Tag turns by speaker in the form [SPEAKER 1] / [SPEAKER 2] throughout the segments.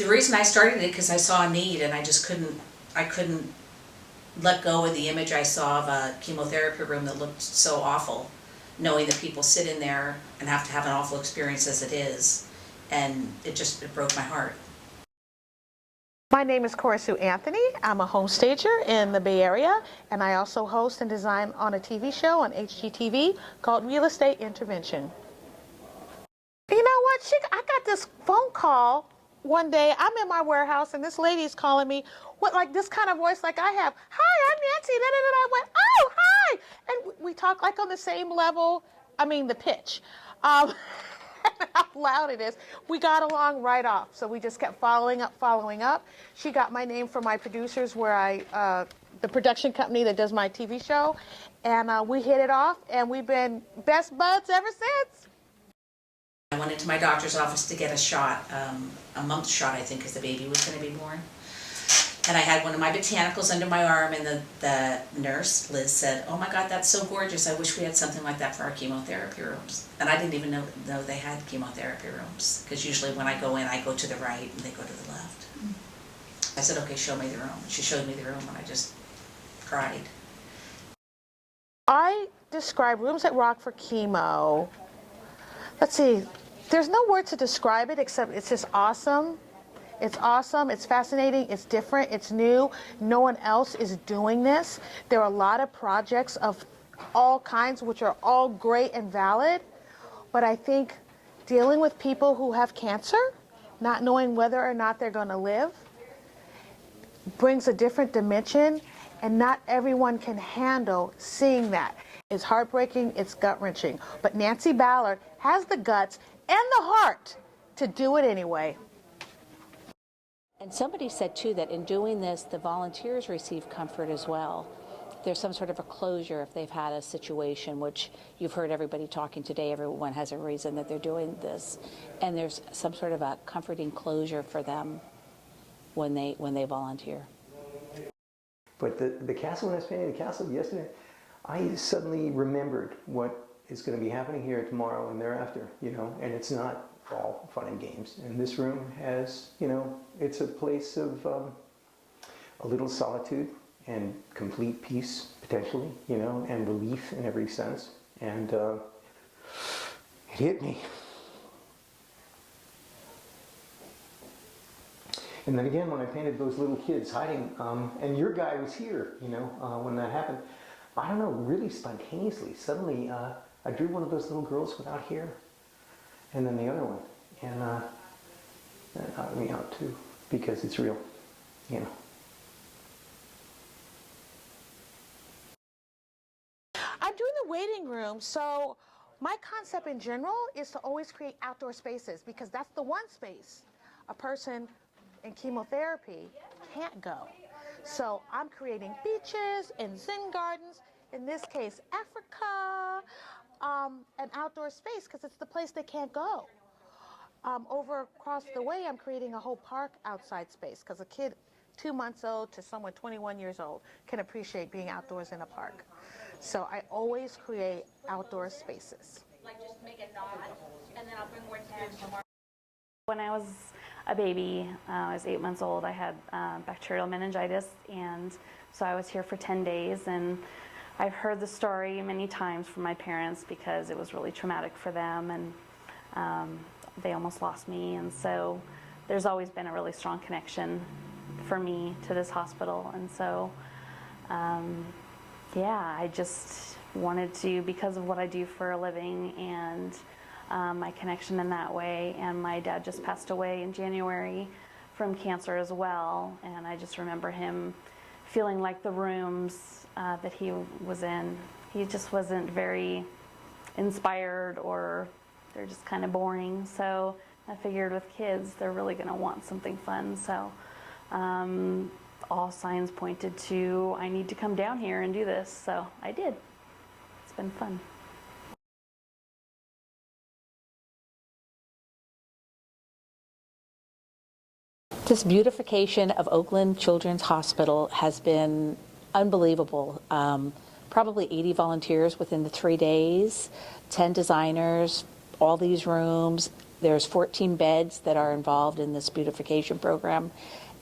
[SPEAKER 1] The reason I started it because I saw a need and I couldn't let go of the image I saw of a chemotherapy room that looked so awful, knowing that people sit in there and have to have an awful experience as it is, and it broke my heart.
[SPEAKER 2] My name is Cora Sue Anthony. I'm a home stager in the Bay Area, and I also host and design on a TV show on HGTV called Real Estate Intervention. You know what? I got this phone call one day. I'm in my warehouse, and this lady's calling me with like this kind of voice like I have. Hi, I'm Nancy. Da, da, da, da. I went, oh, hi. And we talk like on the same level. I mean, the pitch. How loud it is. We got along right off, so we just kept following up. She got my name from my producers where the production company that does my TV show, and we hit it off, and we've been best buds ever since.
[SPEAKER 1] I went into my doctor's office to get a shot, a month shot I think, because the baby was going to be born. And I had one of my botanicals under my arm, and the nurse, Liz, said, oh my God, that's so gorgeous. I wish we had something like that for our chemotherapy rooms. And I didn't even know they had chemotherapy rooms, because usually when I go in, I go to the right and they go to the left. I said, okay, show me the room. She showed me the room and I just cried.
[SPEAKER 2] I describe Rooms That Rock for Chemo. Let's see, there's no word to describe it except it's just awesome. It's awesome, it's fascinating, it's different, it's new. No one else is doing this. There are a lot of projects of all kinds which are all great and valid, but I think dealing with people who have cancer, not knowing whether or not they're going to live, brings a different dimension, and not everyone can handle seeing that. It's heartbreaking, it's gut-wrenching, but Nancy Ballard has the guts and the heart to do it anyway.
[SPEAKER 3] And somebody said, too, that in doing this, the volunteers receive comfort as well. There's some sort of a closure if they've had a situation, which you've heard everybody talking today. Everyone has a reason that they're doing this. And there's some sort of a comforting closure for them when they volunteer.
[SPEAKER 4] But the castle, when I was painting the castle yesterday, I suddenly remembered what is going to be happening here tomorrow and thereafter, you know, and it's not all fun and games. And this room has, you know, it's a place of a little solitude and complete peace, potentially, you know, and relief in every sense. And it hit me. And then again, when I painted those little kids hiding, and your guy was here, you know, when that happened, I don't know, really spontaneously, suddenly I drew one of those little girls without hair. And then the other one, and that knocked me out too, because it's real, you know.
[SPEAKER 2] I'm doing the waiting room, so my concept in general is to always create outdoor spaces, because that's the one space a person in chemotherapy can't go. So I'm creating beaches and Zen gardens, in this case Africa, an outdoor space because it's the place they can't go. Over across the way, I'm creating a whole park outside space because a kid 2 months old to someone 21 years old can appreciate being outdoors in a park. So I always create outdoor spaces.
[SPEAKER 5] Like just make a nod, and then I'll bring more to tomorrow.
[SPEAKER 6] When I was a baby, I was 8 months old, I had bacterial meningitis, and so I was here for 10 days, and I've heard the story many times from my parents because it was really traumatic for them, and they almost lost me, and so there's always been a really strong connection for me to this hospital, and so yeah, I just wanted to, because of what I do for a living and my connection in that way, and my dad just passed away in January from cancer as well, and I just remember him feeling like the rooms that he was in, he just wasn't very inspired, or they're just kind of boring. So I figured with kids, they're really going to want something fun. So all signs pointed to I need to come down here and do this. So I did. It's been fun.
[SPEAKER 3] This beautification of Oakland Children's Hospital has been unbelievable. Probably 80 volunteers within the 3 days, 10 designers, all these rooms. There's 14 beds that are involved in this beautification program.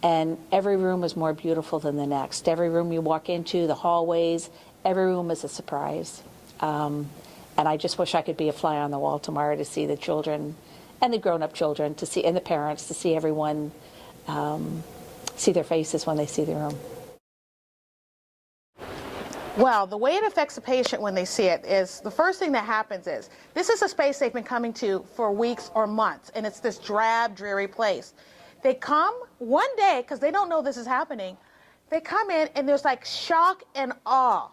[SPEAKER 3] And every room is more beautiful than the next. Every room you walk into, the hallways, every room is a surprise. And I just wish I could be a fly on the wall tomorrow to see the children and the grown-up children, to see, and the parents, to see everyone see their faces when they see the room.
[SPEAKER 2] Well, the way it affects the patient when they see it is, the first thing that happens is, this is a space they've been coming to for weeks or months, and it's this drab, dreary place. They come one day, because they don't know this is happening, they come in and there's like shock and awe.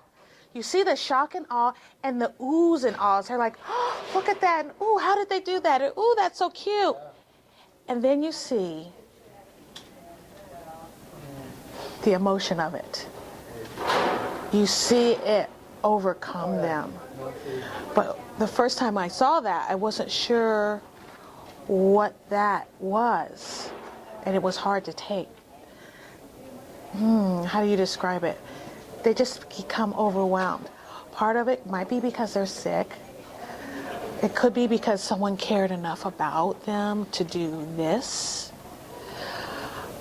[SPEAKER 2] You see the shock and awe and the oohs and ahs. They're like, oh, look at that, and ooh, how did they do that? And, ooh, that's so cute. And then you see the emotion of it. You see it overcome them. But the first time I saw that, I wasn't sure what that was. And it was hard to take. How do you describe it? They just become overwhelmed. Part of it might be because they're sick. It could be because someone cared enough about them to do this.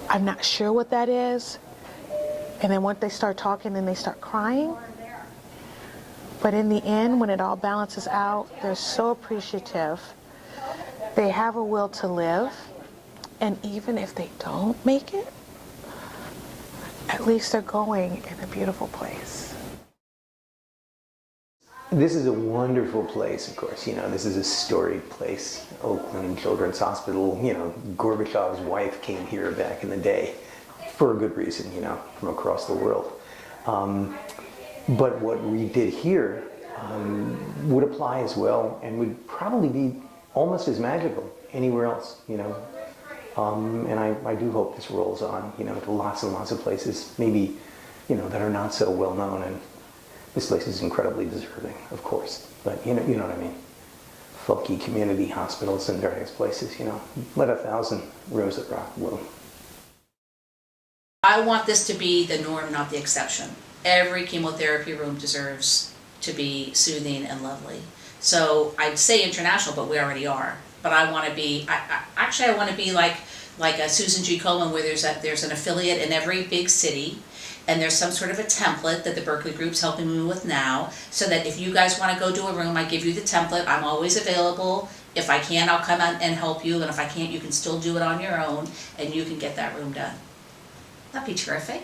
[SPEAKER 2] I'm not sure what that is. And then once they start talking, then they start crying. But in the end, when it all balances out, they're so appreciative. They have a will to live. And even if they don't make it, at least they're going in a beautiful place.
[SPEAKER 4] This is a wonderful place, of course. You know, this is a storied place. Oakland Children's Hospital, you know, Gorbachev's wife came here back in the day for a good reason, you know, from across the world. But what we did here would apply as well and would probably be almost as magical anywhere else, you know. And I do hope this rolls on, you know, to lots and lots of places, maybe, you know, that are not so well known. And this place is incredibly deserving, of course. But you know what I mean. Folky community hospitals and various places, you know. Let 1,000 roses of rock bloom.
[SPEAKER 1] I want this to be the norm, not the exception. Every chemotherapy room deserves to be soothing and lovely. So I'd say international, but we already are. But I want to be, I want to be like a Susan G. Komen, where there's an affiliate in every big city, and there's some sort of a template that the Berkeley Group's helping me with now, so that if you guys want to go do a room, I give you the template. I'm always available. If I can, I'll come out and help you, and if I can't, you can still do it on your own, and you can get that room done. That'd be terrific.